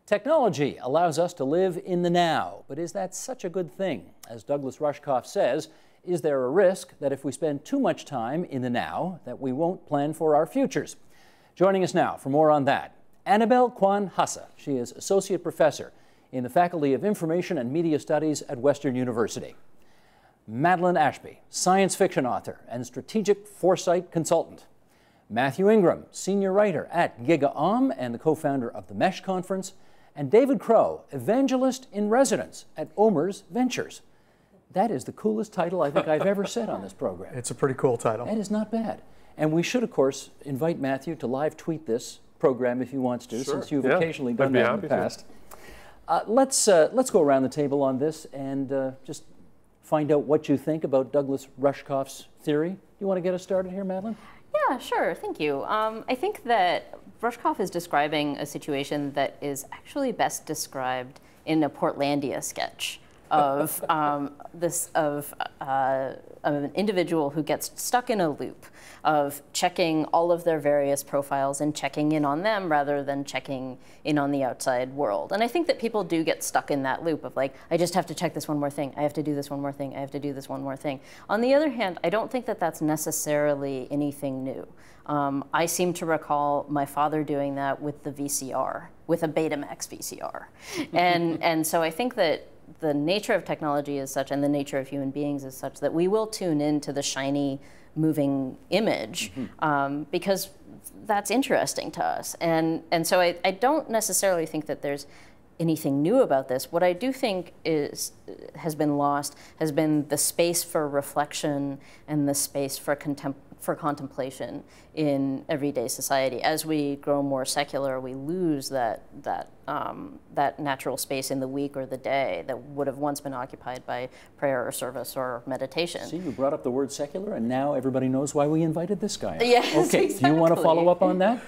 Technology allows us to live in the now, but is that such a good thing? As Douglas Rushkoff says, is there a risk that if we spend too much time in the now, that we won't plan for our futures? Joining us now for more on that, Annabelle Kwan Hassa. She is Associate Professor in the Faculty of Information and Media Studies at Western University. Madeline Ashby, science fiction author and strategic foresight consultant. Matthew Ingram, senior writer at GigaOM and the co-founder of the MESH Conference. And David Crow, evangelist in residence at OMERS Ventures. That is the coolest title I think I've ever said on this program. It's a pretty cool title. That is not bad. And we should, of course, invite Matthew to live tweet this program if he wants to, Sure. since you've occasionally done that in the past. Let's go around the table on this and just find out what you think about Douglas Rushkoff's theory. You want to get us started here, Madeline? Yeah, sure. Thank you. I think that Rushkoff is describing a situation that is actually best described in a Portlandia sketch of an individual who gets stuck in a loop of checking all of their various profiles and checking in on them rather than checking in on the outside world. And I think that people do get stuck in that loop of like, I just have to check this one more thing, I have to do this one more thing, I have to do this one more thing. On the other hand, I don't think that that's necessarily anything new. I seem to recall my father doing that with the VCR, with a Betamax VCR. And so I think that the nature of technology is such, and the nature of human beings is such, that we will tune into the shiny, moving image because that's interesting to us. And so I don't necessarily think that there's anything new about this. What I do think has been lost has been the space for reflection and the space for contemplation in everyday society. As we grow more secular, we lose that natural space in the week or the day that would have once been occupied by prayer or service or meditation. See, you brought up the word secular, and now everybody knows why we invited this guy. Yes, okay, exactly. Do you want to follow up on that?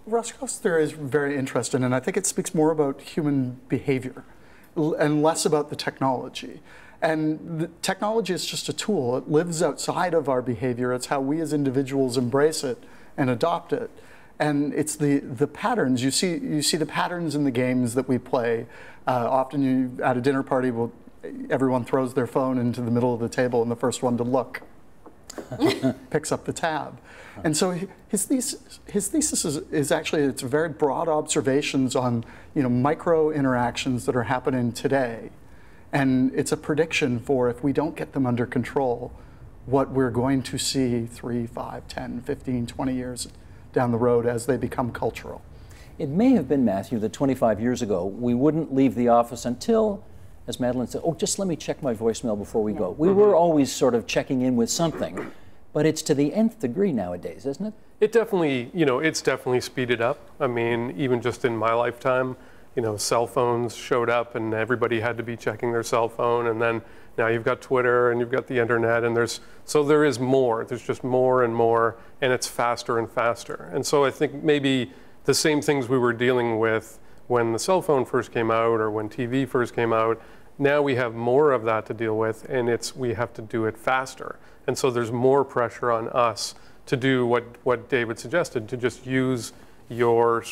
Rushkoff's theory is very interesting, and I think it speaks more about human behavior and less about the technology. And the technology is just a tool. It lives outside of our behavior. It's how we as individuals embrace it and adopt it. And it's the patterns. You see the patterns in the games that we play. Often at a dinner party, everyone throws their phone into the middle of the table, and the first one to look picks up the tab. And so his thesis is actually, it's very broad observations on micro interactions that are happening today. And it's a prediction for, if we don't get them under control, what we're going to see 3, 5, 10, 15, 20 years down the road as they become cultural. It may have been, Matthew, that 25 years ago, we wouldn't leave the office until, as Madeline said, oh, just let me check my voicemail before we go. We were always sort of checking in with something, but it's to the nth degree nowadays, isn't it? It definitely, it's definitely speeded up. I mean, even just in my lifetime, cell phones showed up and everybody had to be checking their cell phone, and then now you've got Twitter and you've got the internet, and there is more. There's just more and more, and it's faster and faster. And so I think maybe the same things we were dealing with when the cell phone first came out or when TV first came out, now we have more of that to deal with, and we have to do it faster. And so there's more pressure on us to do what David suggested, to just use your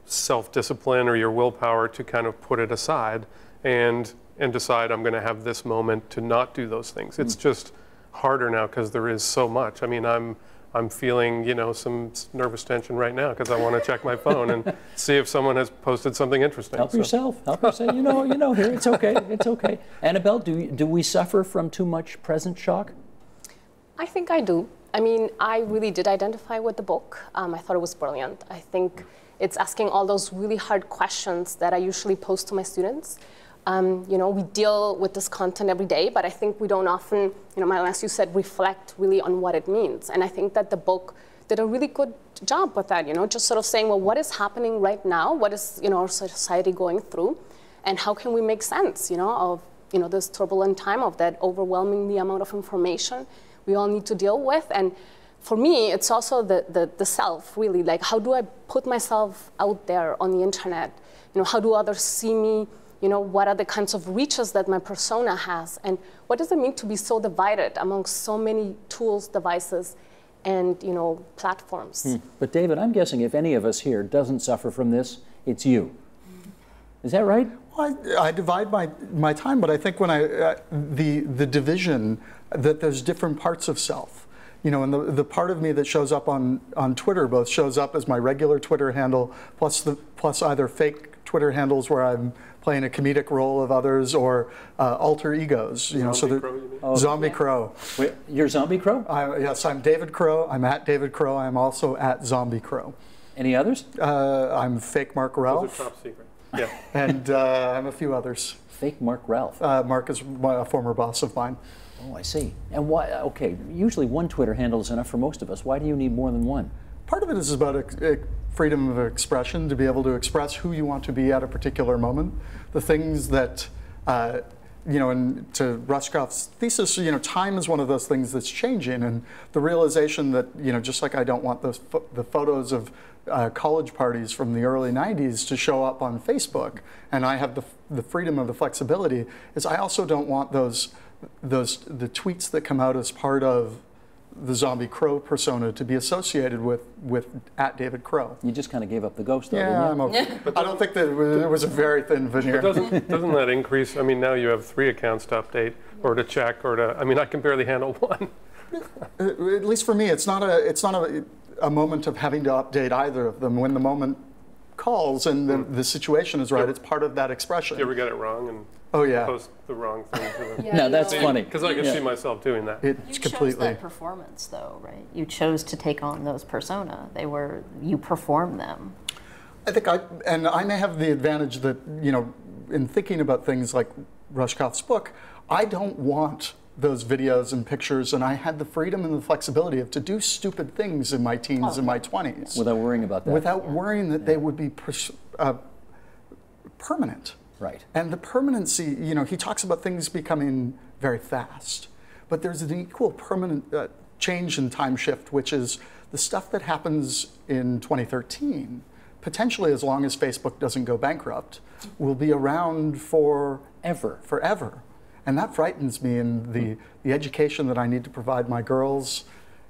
self-discipline or your willpower to kind of put it aside and decide, I'm going to have this moment to not do those things. It's just harder now because there is so much. I mean, I'm feeling some nervous tension right now because I want to check my phone and see if someone has posted something interesting. Help yourself. Help yourself. Here, it's okay. It's okay. Annabelle, do we suffer from too much present shock? I think I do. I mean, I really did identify with the book. I thought it was brilliant. I think it's asking all those really hard questions that I usually pose to my students. We deal with this content every day, but I think we don't often, Madeline, as you said, reflect really on what it means. And I think that the book did a really good job with that, just sort of saying, well, what is happening right now? What is, our society going through? And how can we make sense, of, this turbulent time, of that overwhelming amount of information we all need to deal with? And for me, it's also the self, really. Like, how do I put myself out there on the internet? How do others see me? What are the kinds of reaches that my persona has? And what does it mean to be so divided among so many tools, devices, and platforms. But David, I'm guessing if any of us here doesn't suffer from this, it's you. Is that right? Well, I divide my time, but I think when the division, that there's different parts of self. And the part of me that shows up on Twitter both shows up as my regular Twitter handle, plus either fake Twitter handles where I'm playing a comedic role of others, or alter egos. Zombie Crow. Wait, you're Zombie Crow? Yes, I'm David Crow. I'm at David Crow. I'm also at Zombie Crow. Any others? I'm fake Mark Ralph. Those are top secret. Yeah. And I'm a few others. Fake Mark Ralph. Mark is a former boss of mine. Oh, I see. And why? Okay, usually one Twitter handle is enough for most of us. Why do you need more than one? Part of it is about freedom of expression, to be able to express who you want to be at a particular moment. The things that, and to Rushkoff's thesis, time is one of those things that's changing, and the realization that, just like I don't want the photos of college parties from the early 90s to show up on Facebook, and I have the freedom of the flexibility, is I also don't want the tweets that come out as part of the Zombie Crow persona to be associated with at David Crow. You just kind of gave up the ghost, though, yeah, didn't you? I'm okay. I don't think that it was a very thin veneer. But doesn't that increase? I mean, now you have 3 accounts to update or to check or to. I mean, I can barely handle one. At least for me, it's not a moment of having to update either of them. When the moment calls and the situation is right, it's part of that expression. Do you ever get it wrong and post the wrong thing to them? No, that's funny. Because I can see myself doing that. You chose that performance, though, right? You chose to take on those persona. You perform them. I think I may have the advantage that, in thinking about things like Rushkoff's book, I don't want those videos and pictures, and I had the freedom and the flexibility to do stupid things in my teens and my 20s. Without worrying about that. Without worrying that they would be permanent. Right. And the permanency, he talks about things becoming very fast, but there's an equal permanent change in time shift, which is the stuff that happens in 2013, potentially as long as Facebook doesn't go bankrupt, will be around forever. And that frightens me in the education that I need to provide my girls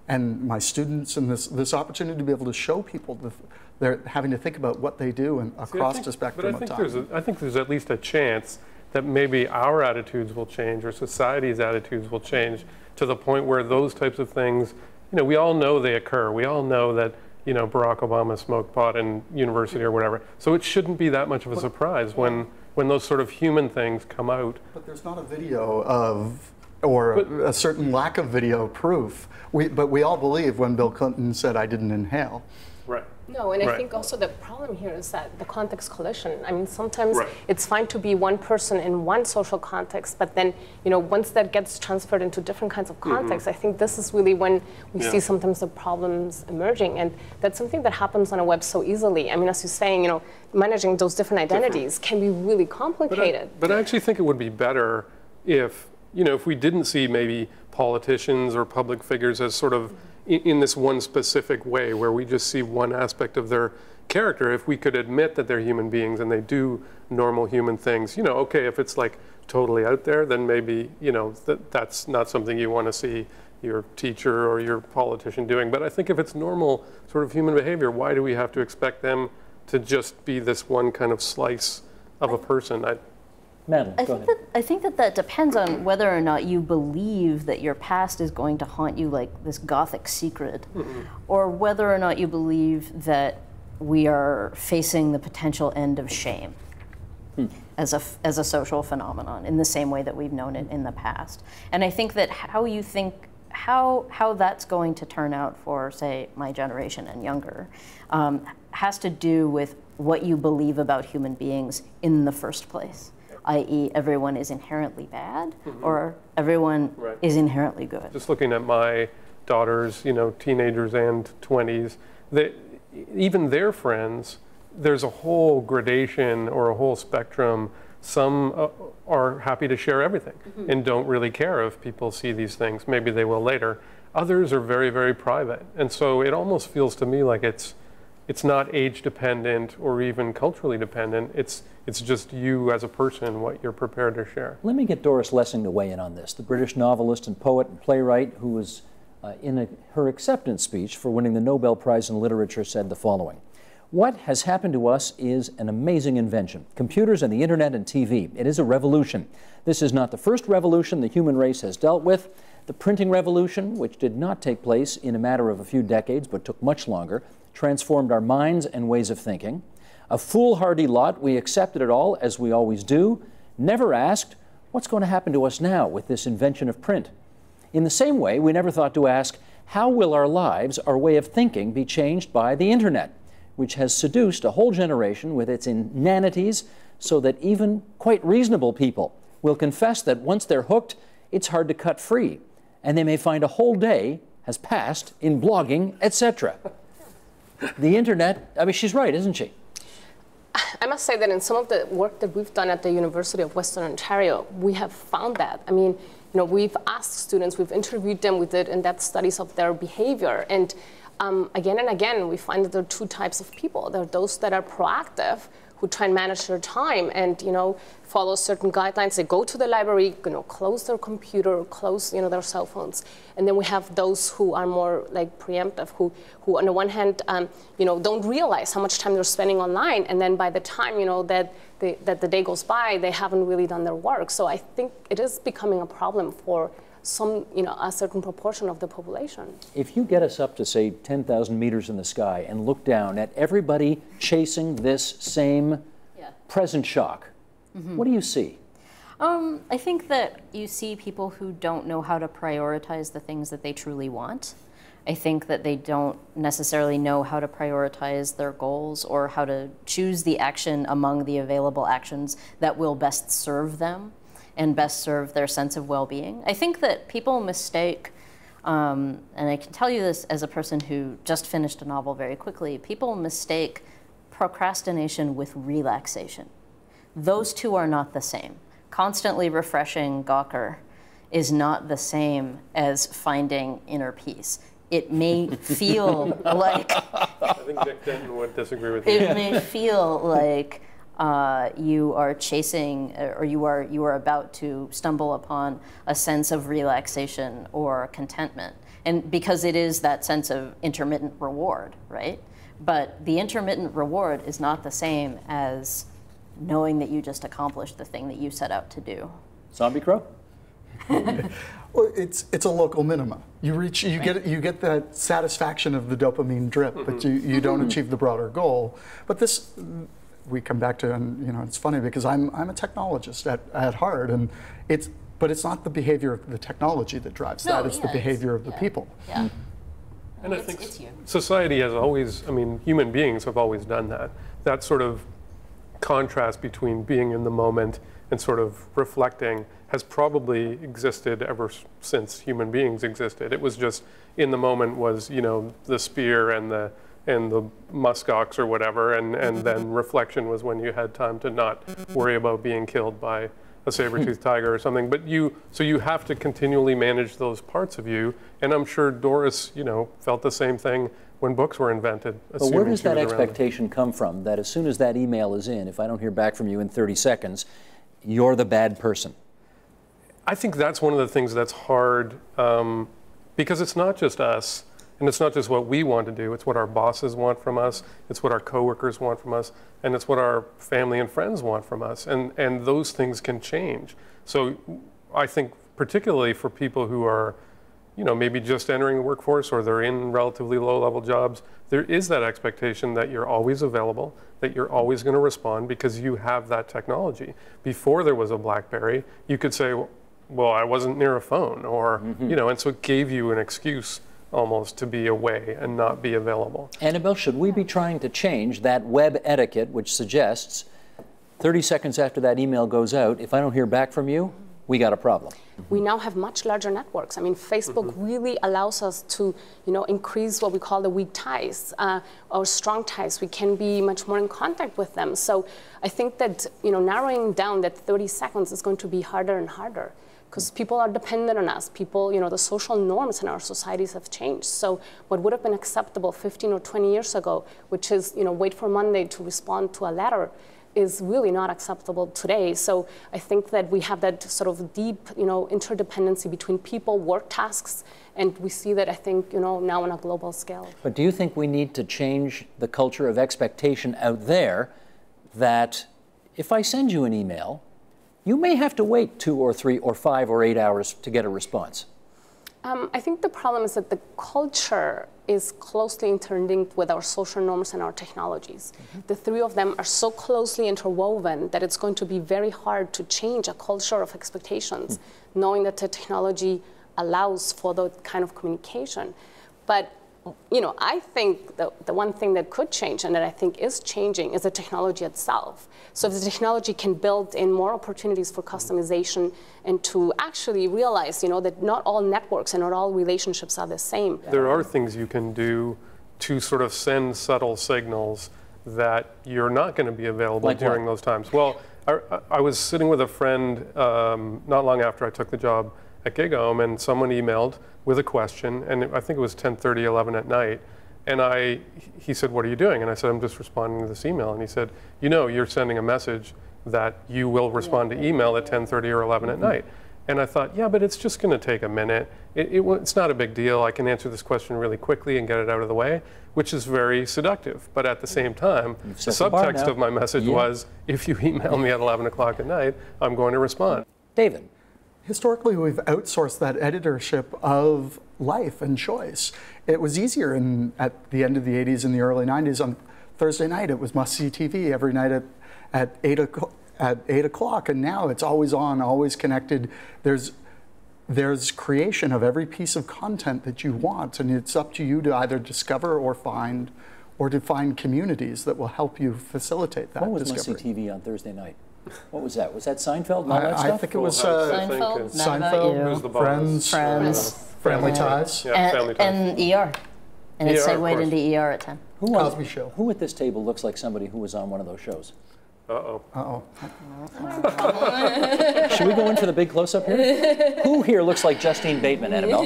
and my students, and this opportunity to be able to show people that they're having to think about what they do and across the spectrum of time. I think there's at least a chance that maybe our attitudes will change or society's attitudes will change to the point where those types of things, we all know they occur. We all know that, Barack Obama smoked pot in university or whatever. So it shouldn't be that much of a surprise when those sort of human things come out. But there's not a video of, or a certain lack of video proof. But we all believe when Bill Clinton said, "I didn't inhale." Right. No, and I think also the problem here is that the context collision. I mean, sometimes it's fine to be one person in one social context, but then, once that gets transferred into different kinds of contexts, I think this is really when we see sometimes the problems emerging. And that's something that happens on a web so easily. I mean, as you're saying, managing those different identities can be really complicated. But I actually think it would be better if we didn't see maybe politicians or public figures as sort of in this one specific way where we just see one aspect of their character. If we could admit that they're human beings and they do normal human things, okay, if it's like totally out there, then maybe, that's not something you want to see your teacher or your politician doing. But I think if it's normal sort of human behavior, why do we have to expect them to just be this one kind of slice of a person? Madeline, go ahead. I think that depends on whether or not you believe that your past is going to haunt you like this gothic secret, or whether or not you believe that we are facing the potential end of shame as a social phenomenon in the same way that we've known it in the past. And I think that how that's going to turn out for, say, my generation and younger has to do with what you believe about human beings in the first place. i.e. everyone is inherently bad, or everyone is inherently good. Just looking at my daughters, teenagers and 20s, even their friends, there's a whole gradation or a whole spectrum. Some are happy to share everything and don't really care if people see these things. Maybe they will later. Others are very, very private. And so it almost feels to me like it's not age dependent or even culturally dependent. It's just you as a person, what you're prepared to share. Let me get Doris Lessing to weigh in on this, the British novelist and poet and playwright who was her acceptance speech for winning the Nobel Prize in Literature, said the following: "What has happened to us is an amazing invention. Computers and the internet and TV. It is a revolution. This is not the first revolution the human race has dealt with. The printing revolution, which did not take place in a matter of a few decades but took much longer, transformed our minds and ways of thinking. A foolhardy lot, we accepted it all, as we always do, never asked, what's going to happen to us now with this invention of print? In the same way, we never thought to ask, how will our lives, our way of thinking, be changed by the internet, which has seduced a whole generation with its inanities, so that even quite reasonable people will confess that once they're hooked, it's hard to cut free, and they may find a whole day has passed in blogging, etc." The internet, I mean, she's right, isn't she? I must say that in some of the work that we've done at the University of Western Ontario, we have found that. I mean, we've asked students, we've interviewed them, we did in-depth studies of their behavior, and again and again, we find that there are two types of people. There are those that are proactive, who try and manage their time and follow certain guidelines. They go to the library, close their computer, close their cell phones, and then we have those who are more like preemptive, who on the one hand don't realize how much time they're spending online, and then by the time that the day goes by, they haven't really done their work. So I think it is becoming a problem for a certain proportion of the population. If you get us up to, say, 10,000 meters in the sky and look down at everybody chasing this same present shock, what do you see? I think that you see people who don't know how to prioritize the things that they truly want. I think that they don't necessarily know how to prioritize their goals or how to choose the action among the available actions that will best serve them and best serve their sense of well-being. I think that people mistake, and I can tell you this as a person who just finished a novel very quickly, people mistake procrastination with relaxation. Those two are not the same. Constantly refreshing Gawker is not the same as finding inner peace. It may feel like... I think Dick Denton would disagree with you. It may feel like you are chasing, or you are about to stumble upon a sense of relaxation or contentment. And because it is that sense of intermittent reward, right? But the intermittent reward is not the same as knowing that you just accomplished the thing that you set out to do. Zombie Crow? Well, it's a local minima. You get that satisfaction of the dopamine drip, but you don't achieve the broader goal. But this, we come back to, and it's funny because I'm a technologist at heart, and but it's not the behavior of the technology that drives that. It's the behavior of the people. Yeah. And I think society has always, human beings have always done that. That sort of contrast between being in the moment and sort of reflecting has probably existed ever since human beings existed. It was just in the moment was, the spear and the muskox or whatever, and then reflection was when you had time to not worry about being killed by a saber-toothed tiger or something. But so you have to continually manage those parts of you, and I'm sure Doris, felt the same thing when books were invented. But where does that expectation come from, that as soon as that email is in, if I don't hear back from you in 30 seconds, you're the bad person? I think that's one of the things that's hard, because it's not just us, and it's not just what we want to do, it's what our bosses want from us, it's what our coworkers want from us, and it's what our family and friends want from us, and those things can change. So I think particularly for people who are, maybe just entering the workforce or they're in relatively low-level jobs, there is that expectation that you're always available, that you're always going to respond because you have that technology. Before there was a BlackBerry, you could say, well, I wasn't near a phone, or, and so it gave you an excuse almost to be away and not be available. Annabelle, should we be trying to change that web etiquette which suggests 30 seconds after that email goes out, if I don't hear back from you, we got a problem? We now have much larger networks. Facebook really allows us to, increase what we call the weak ties or strong ties. We can be much more in contact with them. So I think that, narrowing down that 30 seconds is going to be harder and harder, because people are dependent on us. People, the social norms in our societies have changed. So what would have been acceptable 15 or 20 years ago, which is, wait for Monday to respond to a letter, is really not acceptable today. So I think that we have that sort of deep, interdependency between people, work tasks, and we see that, I think, now on a global scale. But do you think we need to change the culture of expectation out there that if I send you an email, you may have to wait 2 or 3 or 5 or 8 hours to get a response? I think the problem is that the culture is closely interlinked with our social norms and our technologies. The three of them are so closely interwoven that it's going to be very hard to change a culture of expectations, knowing that the technology allows for that kind of communication. But I think the one thing that could change, and that I think is changing, is the technology itself. So if the technology can build in more opportunities for customization and to actually realize, that not all networks and not all relationships are the same. There are things you can do to sort of send subtle signals that you're not going to be available during those times. Well, I was sitting with a friend not long after I took the job at GigHome, and someone emailed with a question, and I think it was 10:30, 11 at night, and he said, "What are you doing?" And I said, "I'm just responding to this email." And he said, "You're sending a message that you will respond to email at 10:30 or 11 at night." And I thought, yeah, but it's just going to take a minute. It's not a big deal. I can answer this question really quickly and get it out of the way, which is very seductive. But at the same time, the subtext of my message was, if you email me at 11 o'clock at night, I'm going to respond. David. Historically, we've outsourced that editorship of life and choice. It was easier at the end of the 80s and the early 90s. On Thursday night, it was must-see TV every night at 8 o'clock. And now it's always on, always connected. There's creation of every piece of content that you want, and it's up to you to either discover or find, or to find communities that will help you facilitate that discovery. What was must-see TV on Thursday night? What was that? Was that Seinfeld and all that stuff? I think it was Seinfeld, Who's the Boss? Friends, Family Ties, Family Ties. and ER. And it segued into ER at 10. Cosby Show. Who at this table looks like somebody who was on one of those shows? Uh-oh. Should we go in for the big close-up here? Who here looks like Justine Bateman, Annabelle?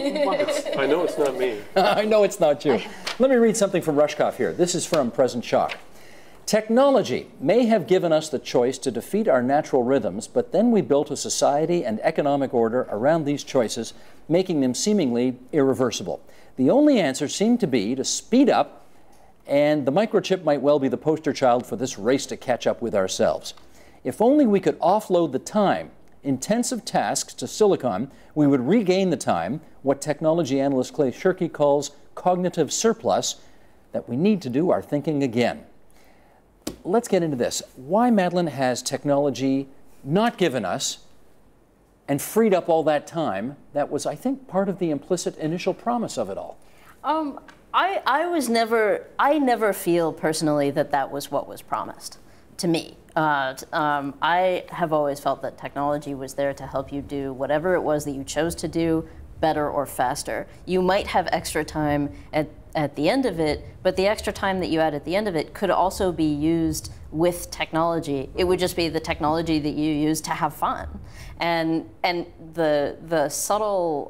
I know it's not me. I know it's not you. Let me read something from Rushkoff here. This is from Present Shock. Technology may have given us the choice to defeat our natural rhythms, but then we built a society and economic order around these choices, making them seemingly irreversible. The only answer seemed to be to speed up, and the microchip might well be the poster child for this race to catch up with ourselves. If only we could offload the time-intensive tasks to silicon, we would regain the time, what technology analyst Clay Shirky calls cognitive surplus, that we need to do our thinking again. Let's get into this. Why, Madeline, has technology not given us and freed up all that time that was, I think, part of the implicit initial promise of it all? I never feel personally that was what was promised to me. I have always felt that technology was there to help you do whatever it was that you chose to do better or faster. You might have extra time at the end of it, but the extra time that you had at the end of it could also be used with technology. It would just be the technology that you use to have fun. And the subtle,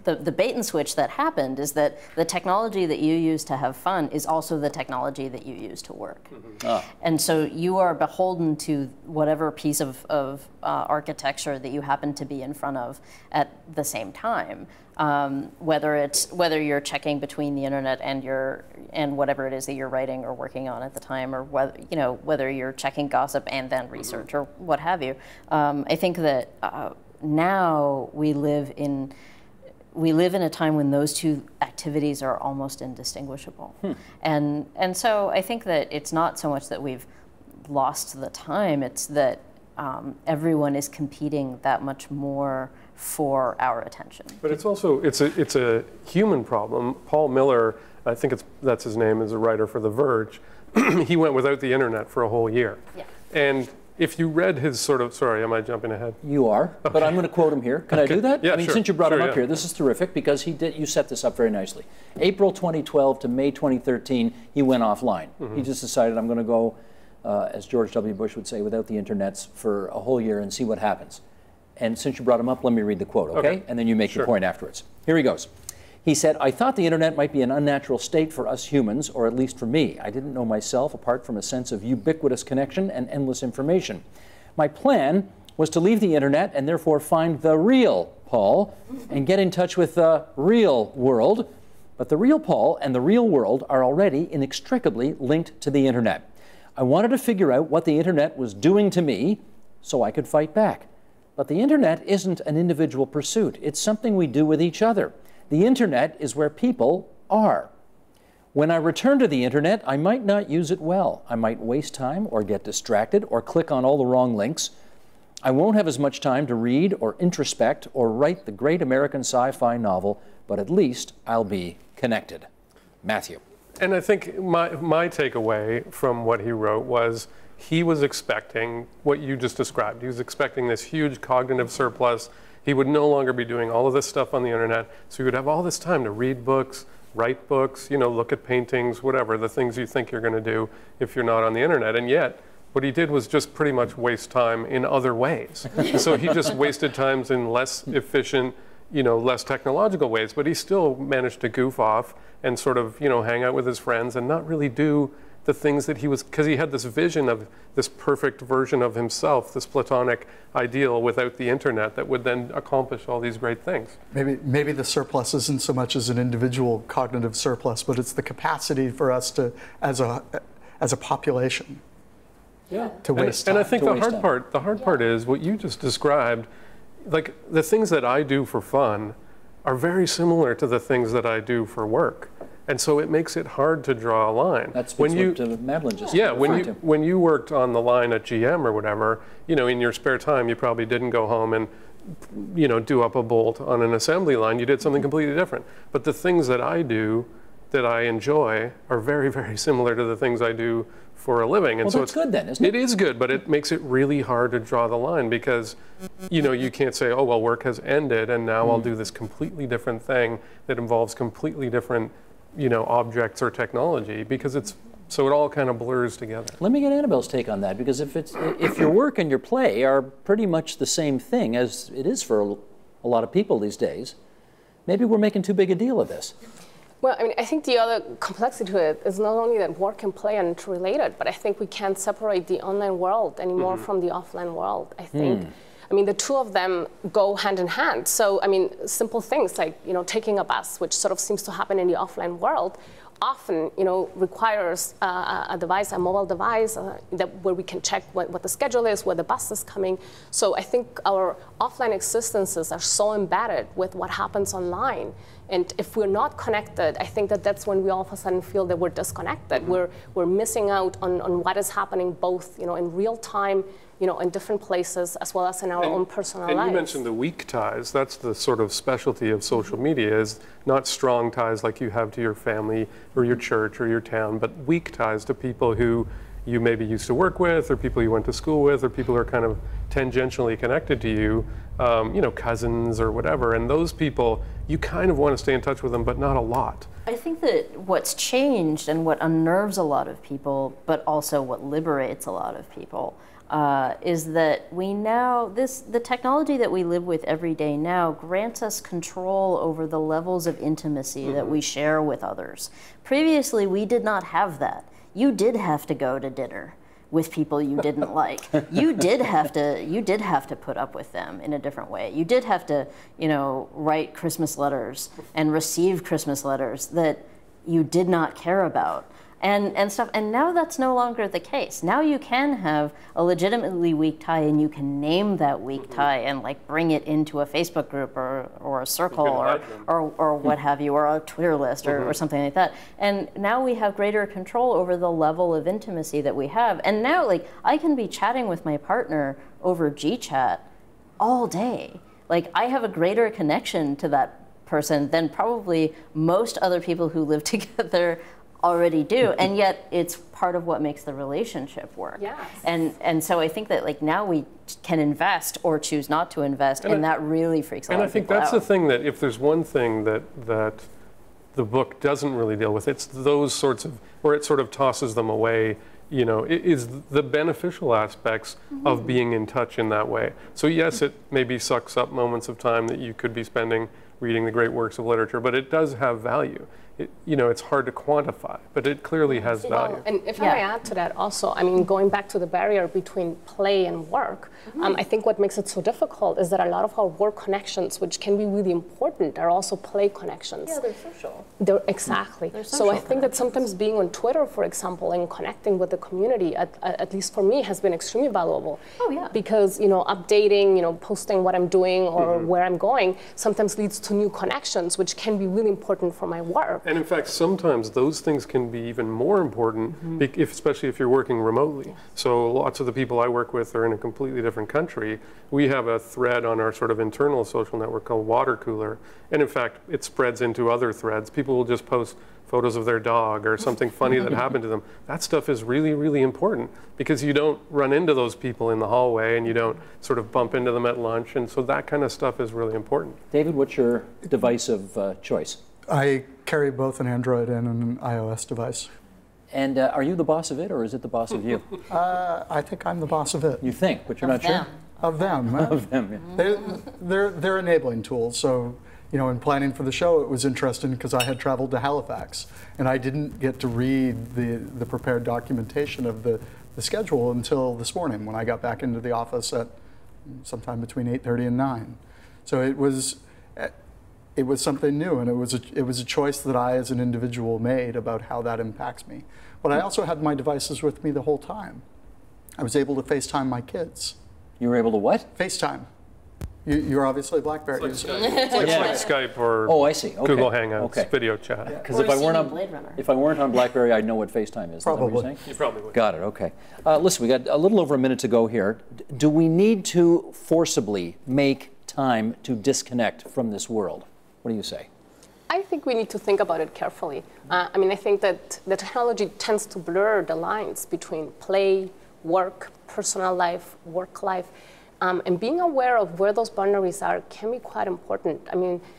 the bait and switch that happened is that the technology that you use to have fun is also the technology that you use to work. And so you are beholden to whatever piece of architecture that you happen to be in front of at the same time. Whether you're checking between the internet and whatever it is that you're writing or working on at the time, or whether you're checking gossip and then research or what have you. I think that now we live in a time when those two activities are almost indistinguishable, and so I think that it's not so much that we've lost the time; it's that everyone is competing that much more for our attention. But it's also it's a human problem. Paul Miller, I think that's his name, is a writer for The Verge. He went without the internet for a whole year. Yeah. And if you read his sorry, am I jumping ahead? You are, okay. But I'm going to quote him here. Can I do that? Yeah, I mean, sure. Since you brought him up here, this is terrific because you set this up very nicely. April 2012 to May 2013, he went offline. He just decided, I'm going to go, as George W. Bush would say, without the internets for a whole year and see what happens. And since you brought him up, let me read the quote, okay? And then you make your point afterwards. Here he goes. He said, I thought the internet might be an unnatural state for us humans, or at least for me. I didn't know myself apart from a sense of ubiquitous connection and endless information. My plan was to leave the internet and therefore find the real Paul and get in touch with the real world. But the real Paul and the real world are already inextricably linked to the internet. I wanted to figure out what the internet was doing to me so I could fight back. But the internet isn't an individual pursuit. It's something we do with each other. The internet is where people are. When I return to the internet, I might not use it well. I might waste time or get distracted or click on all the wrong links. I won't have as much time to read or introspect or write the great American sci-fi novel, but at least I'll be connected. Matthew. And I think my takeaway from what he wrote was he was expecting what you just described. He was expecting this huge cognitive surplus. He would no longer be doing all of this stuff on the internet, so he would have all this time to read books, write books, look at paintings, whatever, the things you think you're going to do if you're not on the internet. And yet, what he did was just pretty much waste time in other ways. So he just wasted times in less efficient, less technological ways, but he still managed to goof off and sort of, hang out with his friends and not really do the things that he was, because he had this vision of this perfect version of himself, this platonic ideal without the internet that would then accomplish all these great things. Maybe the surplus isn't so much as an individual cognitive surplus, but it's the capacity for us to, as a population, to waste time. And I think the hard part is what you just described. Like, the things that I do for fun are very similar to the things that I do for work. And so it makes it hard to draw a line. That's what Madeline just said. When you worked on the line at GM or whatever, in your spare time, you probably didn't go home and, do up a bolt on an assembly line. You did something completely different. But the things that I do that I enjoy are very, very similar to the things I do for a living. And well, so that's good then, isn't it? It is good, but it makes it really hard to draw the line because, you can't say, oh, well, work has ended and now I'll do this completely different thing that involves completely different objects or technology, because so it all kind of blurs together. Let me get Annabelle's take on that, because if your work and your play are pretty much the same thing as it is for a lot of people these days, maybe we're making too big a deal of this. Well, I think the other complexity to it is not only that work and play are interrelated, but I think we can't separate the online world anymore from the offline world. I think. The two of them go hand in hand. So, simple things like, taking a bus, which sort of seems to happen in the offline world, often, requires a device, a mobile device, where we can check what the schedule is, where the bus is coming. So I think our offline existences are so embedded with what happens online. And if we're not connected, I think that's when we all of a sudden feel that we're disconnected. We're missing out on what is happening both, in real time, in different places, as well as in our own personal lives. And you mentioned the weak ties. That's the sort of specialty of social media, is not strong ties like you have to your family or your church or your town, but weak ties to people who you maybe used to work with, or people you went to school with, or people who are kind of tangentially connected to you, cousins or whatever. And those people, you kind of want to stay in touch with them, but not a lot. I think that what's changed and what unnerves a lot of people, but also what liberates a lot of people, is that the technology that we live with every day now grants us control over the levels of intimacy that we share with others. Previously, we did not have that. You did have to go to dinner with people you didn't like. You did have to put up with them in a different way. You did have to, write Christmas letters and receive Christmas letters that you did not care about. And stuff, and now that's no longer the case. Now you can have a legitimately weak tie, and you can name that weak tie and bring it into a Facebook group or a circle or what have you, or a Twitter list or something like that. And now we have greater control over the level of intimacy that we have. And now, I can be chatting with my partner over GChat all day. I have a greater connection to that person than probably most other people who live together already do, and yet it's part of what makes the relationship work. Yes. And so I think that now we can invest or choose not to invest, and that really freaks a lot of people out. And I think that's the thing, that if there's one thing that the book doesn't really deal with, it's those sorts of, or it sort of tosses them away, it is the beneficial aspects of being in touch in that way. So yes, it maybe sucks up moments of time that you could be spending reading the great works of literature, but it does have value. It's hard to quantify, but it clearly has value. And if I may add to that also, I mean, going back to the barrier between play and work, I think what makes it so difficult is that a lot of our work connections, which can be really important, are also play connections. Yeah, they're social. Exactly. They're so I social think that sometimes being on Twitter, for example, and connecting with the community, at least for me, has been extremely valuable. Oh, yeah. Because, updating, posting what I'm doing or where I'm going sometimes leads to new connections, which can be really important for my work. And in fact, sometimes those things can be even more important, especially if you're working remotely. So lots of the people I work with are in a completely different country. We have a thread on our sort of internal social network called Water Cooler. And in fact, it spreads into other threads. People will just post photos of their dog or something funny that happened to them. That stuff is really, really important because you don't run into those people in the hallway and you don't sort of bump into them at lunch. And so that kind of stuff is really important. David, what's your device of choice? I carry both an Android and an iOS device. And are you the boss of it, or is it the boss of you? I think I'm the boss of it. You think, but you're not sure? Of them. Of them, yeah. They're enabling tools. So, in planning for the show, it was interesting because I had traveled to Halifax, and I didn't get to read the prepared documentation of the schedule until this morning when I got back into the office at sometime between 8:30 and 9. So it was something new, and it was a choice that I as an individual made about how that impacts me. But I also had my devices with me the whole time. I was able to FaceTime my kids. You were able to what? FaceTime. You're obviously a BlackBerry user. It's like Skype or Oh, I see. Okay. Google Hangouts, Okay. video chat. Because if I weren't on BlackBerry, I'd know what FaceTime is. Probably. Is that what you're saying? You probably would. Got it. Okay. Listen, we got a little over a minute to go here. Do we need to forcibly make time to disconnect from this world? What do you say? I think we need to think about it carefully. I think that the technology tends to blur the lines between play, work, personal life, work life. And being aware of where those boundaries are can be quite important.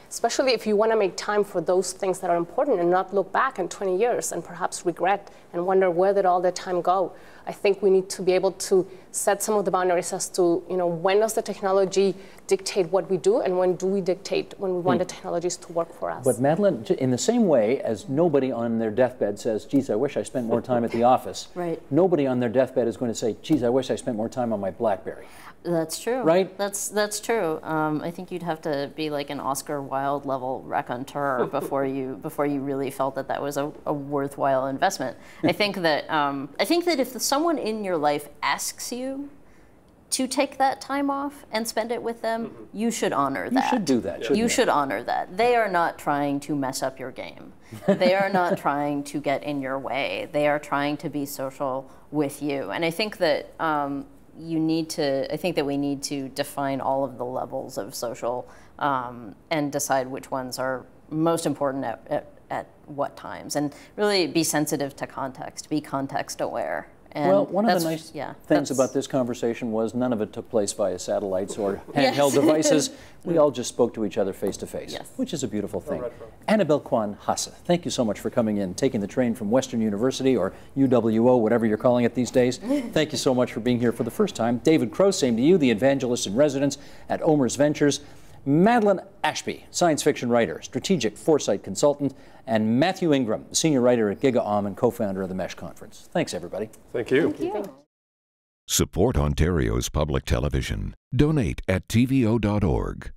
Especially if you want to make time for those things that are important and not look back in 20 years and perhaps regret and wonder where did all the time go. I think we need to be able to set some of the boundaries as to, when does the technology dictate what we do and when do we dictate when we want the technologies to work for us. But Madeline, in the same way as nobody on their deathbed says, geez, I wish I spent more time at the office. Right. Nobody on their deathbed is going to say, geez, I wish I spent more time on my BlackBerry. That's true. Right? That's true. I think you'd have to be like an Oscar Wilde level raconteur before you really felt that was a worthwhile investment. I think that if someone in your life asks you to take that time off and spend it with them, you should honor that. You should do that. You should honor that. They are not trying to mess up your game. They are not trying to get in your way. They are trying to be social with you. And I think that we need to define all of the levels of social and decide which ones are most important at what times, and really be sensitive to context, be context aware. And well, one of the nice things about this conversation was none of it took place via satellites or handheld devices. We all just spoke to each other face to face, which is a beautiful thing. Annabelle Kwan Hasse, thank you so much for coming in, taking the train from Western University or UWO, whatever you're calling it these days. Thank you so much for being here for the first time. David Crow, same to you, the evangelist in residence at Omer's Ventures. Madeline Ashby, science fiction writer, strategic foresight consultant, and Matthew Ingram, senior writer at GigaOM and co-founder of the MESH Conference. Thanks, everybody. Thank you. Thank you. Support Ontario's public television. Donate at tvo.org.